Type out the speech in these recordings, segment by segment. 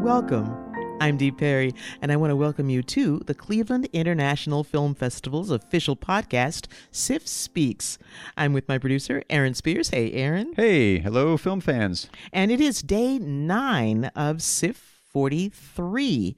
Welcome. I'm Dee Perry, and I want to welcome you to the Cleveland International Film Festival's official podcast, CIFF Speaks. I'm with my producer, Aaron Spears. Hey, Aaron. Hey, hello, film fans. And it is day 9 of CIFF43.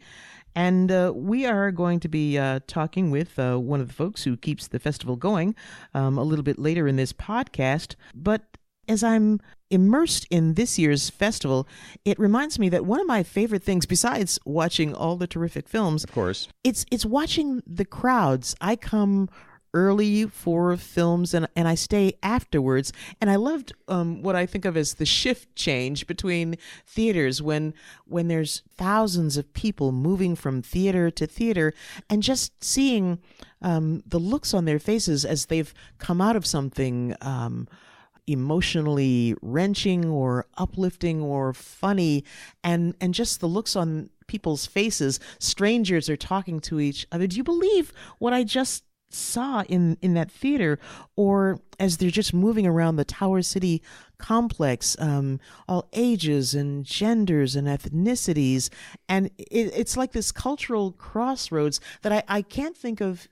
And we are going to be talking with one of the folks who keeps the festival going a little bit later in this podcast. But as I'm immersed in this year's festival, it reminds me that one of my favorite things, besides watching all the terrific films, Of course. it's watching the crowds. I come early for films and I stay afterwards, and I loved what I think of as the shift change between theaters when there's thousands of people moving from theater to theater, and just seeing the looks on their faces as they've come out of something emotionally wrenching or uplifting or funny, and just the looks on people's faces. Strangers are talking to each other. Do you believe what I just saw in that theater? Or as they're just moving around the Tower City complex, all ages and genders and ethnicities, and it's like this cultural crossroads that I can't think of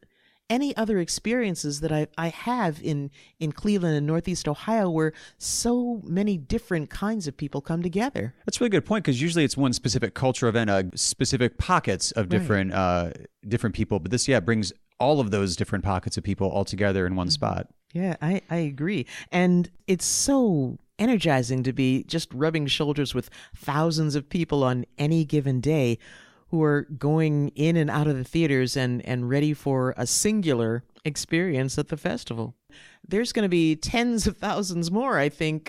any other experiences that I have in Cleveland and Northeast Ohio, where so many different kinds of people come together. That's a really good point, because usually it's one specific culture event, specific pockets of different different people. But this, brings all of those different pockets of people all together in one spot. Yeah, I agree. And it's so energizing to be just rubbing shoulders with thousands of people on any given day who are going in and out of the theaters and ready for a singular experience at the festival. There's going to be tens of thousands more, I think,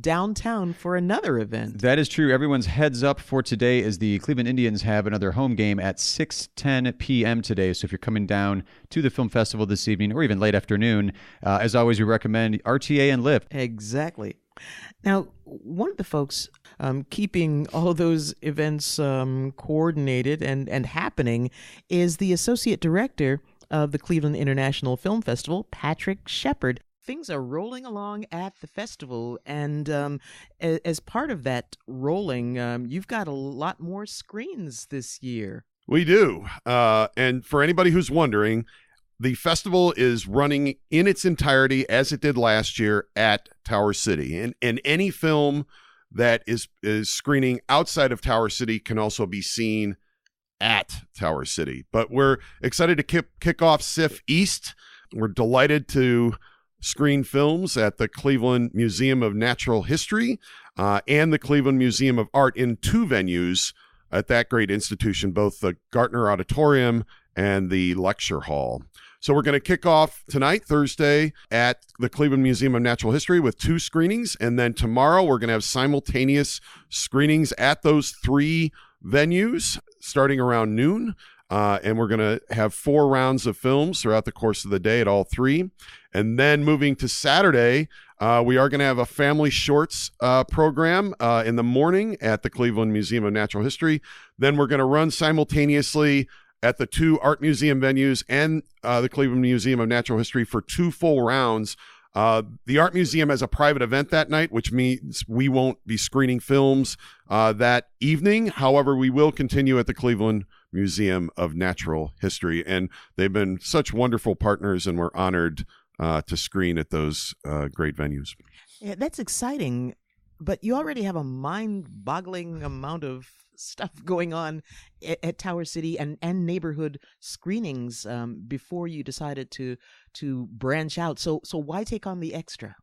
downtown for another event. That is true. Everyone's heads up for today is the Cleveland Indians have another home game at 6:10 p.m. today. So if you're coming down to the film festival this evening or even late afternoon, as always, we recommend RTA and Lyft. Exactly. Now, one of the folks keeping all those events coordinated and happening is the Associate Director of the Cleveland International Film Festival, Patrick Shepard. Things are rolling along at the festival, and as part of that rolling, you've got a lot more screens this year. We do. And for anybody who's wondering, the festival is running in its entirety as it did last year at Tower City. And any film that is screening outside of Tower City can also be seen at Tower City. But we're excited to kick off CIFF East. We're delighted to screen films at the Cleveland Museum of Natural History and the Cleveland Museum of Art in 2 venues at that great institution, both the Gartner Auditorium and the Lecture Hall. So we're going to kick off tonight, Thursday, at the Cleveland Museum of Natural History with 2 screenings. And then tomorrow we're going to have simultaneous screenings at those 3 venues starting around noon. And we're going to have 4 rounds of films throughout the course of the day at all 3. And then moving to Saturday, we are going to have a family shorts program in the morning at the Cleveland Museum of Natural History. Then we're going to run simultaneously at the 2 art museum venues and the Cleveland Museum of Natural History for 2 full rounds. The art museum has a private event that night, which means we won't be screening films that evening. However, we will continue at the Cleveland Museum of Natural History, and they've been such wonderful partners, and we're honored to screen at those great venues. Yeah, that's exciting, but you already have a mind-boggling amount of stuff going on at Tower City and neighborhood screenings before you decided to branch out. So why take on the extra?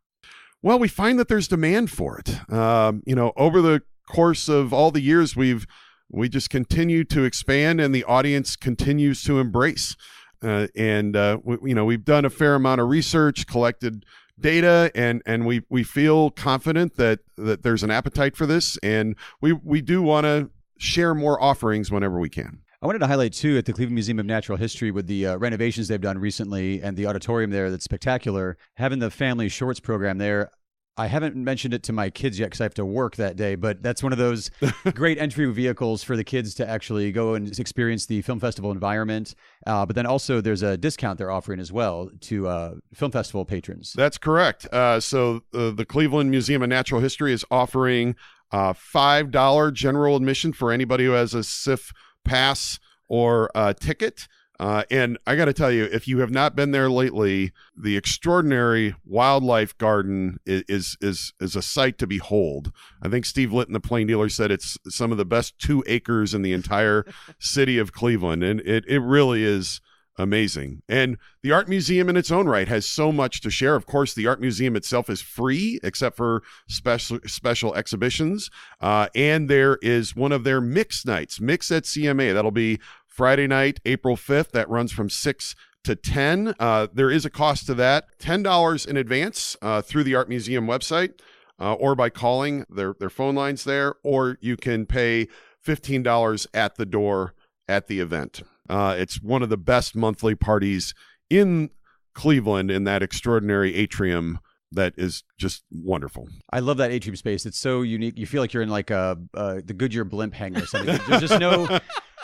Well, we find that there's demand for it. Over the course of all the years, we just continue to expand, and the audience continues to embrace. We've done a fair amount of research, collected data, and we feel confident that there's an appetite for this, and we do want to share more offerings whenever we can. I wanted to highlight, too, at the Cleveland Museum of Natural History, with the renovations they've done recently and the auditorium there that's spectacular, having the family shorts program there. I haven't mentioned it to my kids yet because I have to work that day, but that's one of those great entry vehicles for the kids to actually go and experience the film festival environment. But then also there's a discount they're offering as well to film festival patrons. That's correct. So the Cleveland Museum of Natural History is offering $5 general admission for anybody who has a CIFF pass or ticket. And I got to tell you, if you have not been there lately, the extraordinary wildlife garden is a sight to behold. I think Steve Litton, the Plain Dealer, said it's some of the best 2 acres in the entire city of Cleveland. And it really is amazing. And the Art Museum in its own right has so much to share. Of course, the Art Museum itself is free except for special exhibitions. And there is one of their mix nights, Mix at CMA. That'll be Friday night, April 5th. That runs from 6 to 10. There is a cost to that. $10 in advance through the Art Museum website or by calling their phone lines there, or you can pay $15 at the door at the event. It's one of the best monthly parties in Cleveland in that extraordinary atrium that is just wonderful. I love that atrium space. It's so unique. You feel like you're in like the Goodyear blimp hangar or something. There's just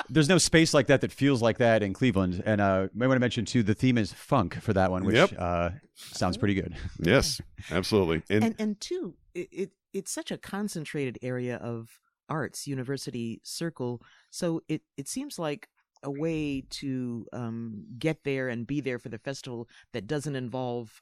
there's no space like that feels like that in Cleveland. And I want to mention too, the theme is funk for that one, which sounds pretty good. Yes, absolutely. And two, it's such a concentrated area of arts, University Circle. So it seems like a way to get there and be there for the festival that doesn't involve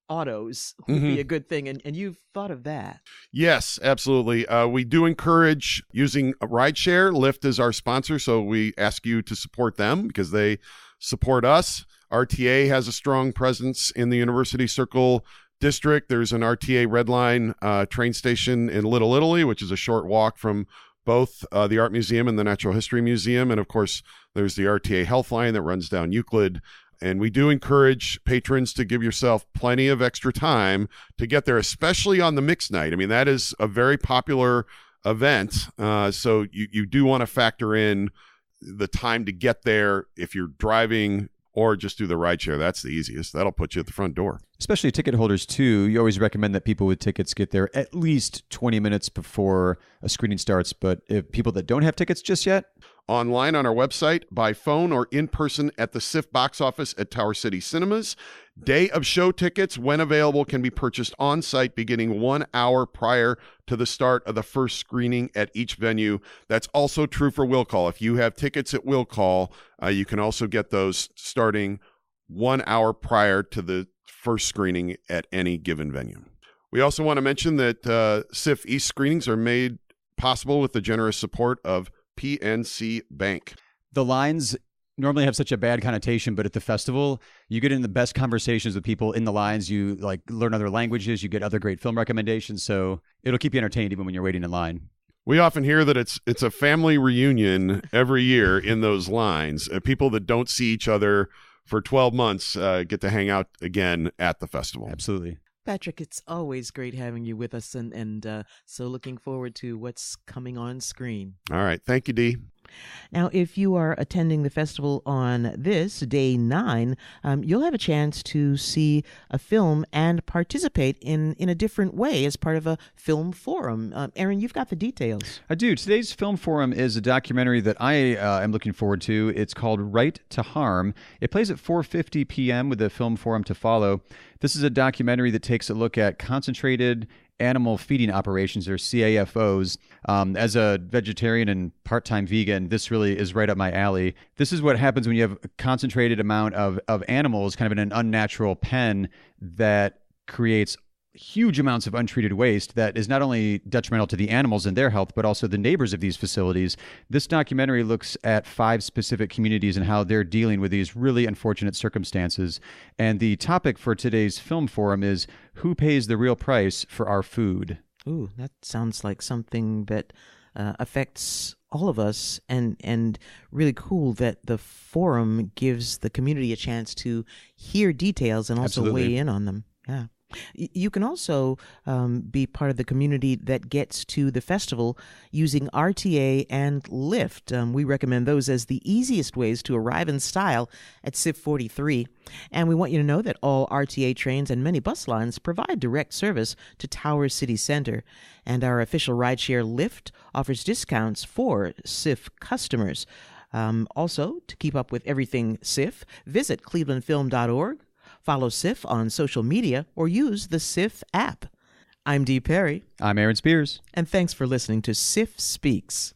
autos would be a good thing. And you've thought of that. Yes, absolutely. We do encourage using a rideshare. Lyft is our sponsor, so we ask you to support them because they support us. RTA has a strong presence in the University Circle district. There's an RTA Red Line train station in Little Italy, which is a short walk from both the Art Museum and the Natural History Museum. And of course, there's the RTA Health Line that runs down Euclid. And we do encourage patrons to give yourself plenty of extra time to get there, especially on the mix night. I mean, that is a very popular event. So you do want to factor in the time to get there if you're driving, or just do the rideshare. That's the easiest. That'll put you at the front door. Especially ticket holders, too. You always recommend that people with tickets get there at least 20 minutes before a screening starts. But if people that don't have tickets just yet, online on our website, by phone, or in person at the CIFF box office at Tower City Cinemas. Day of show tickets, when available, can be purchased on site beginning 1 hour prior to the start of the first screening at each venue. That's also true for Will Call. If you have tickets at Will Call, you can also get those starting 1 hour prior to the first screening at any given venue. We also want to mention that CIFF East screenings are made possible with the generous support of PNC Bank. The lines normally have such a bad connotation, but at the festival, you get in the best conversations with people in the lines. You like learn other languages, you get other great film recommendations. So it'll keep you entertained even when you're waiting in line. We often hear that it's a family reunion every year in those lines. People that don't see each other for 12 months get to hang out again at the festival. Absolutely. Patrick, it's always great having you with us, and so looking forward to what's coming on screen. All right. Thank you, Dee. Now, if you are attending the festival on this, day 9, you'll have a chance to see a film and participate in a different way as part of a film forum. Aaron, you've got the details. I do. Today's film forum is a documentary that I am looking forward to. It's called Right to Harm. It plays at 4:50 p.m. with the film forum to follow. This is a documentary that takes a look at concentrated animal feeding operations, or CIFOs. As a vegetarian and part-time vegan, this really is right up my alley. This is what happens when you have a concentrated amount of animals kind of in an unnatural pen that creates huge amounts of untreated waste that is not only detrimental to the animals and their health, but also the neighbors of these facilities. This documentary looks at 5 specific communities and how they're dealing with these really unfortunate circumstances. And the topic for today's film forum is, who pays the real price for our food? Ooh, that sounds like something that affects all of us, and really cool that the forum gives the community a chance to hear details and also Absolutely. weigh in on them. Yeah. You can also be part of the community that gets to the festival using RTA and Lyft. We recommend those as the easiest ways to arrive in style at CIFF43. And we want you to know that all RTA trains and many bus lines provide direct service to Tower City Center. And our official rideshare Lyft offers discounts for CIFF customers. Also, to keep up with everything CIFF, visit clevelandfilm.org. Follow CIFF on social media or use the CIFF app. I'm Dee Perry. I'm Aaron Spears. And thanks for listening to CIFF Speaks.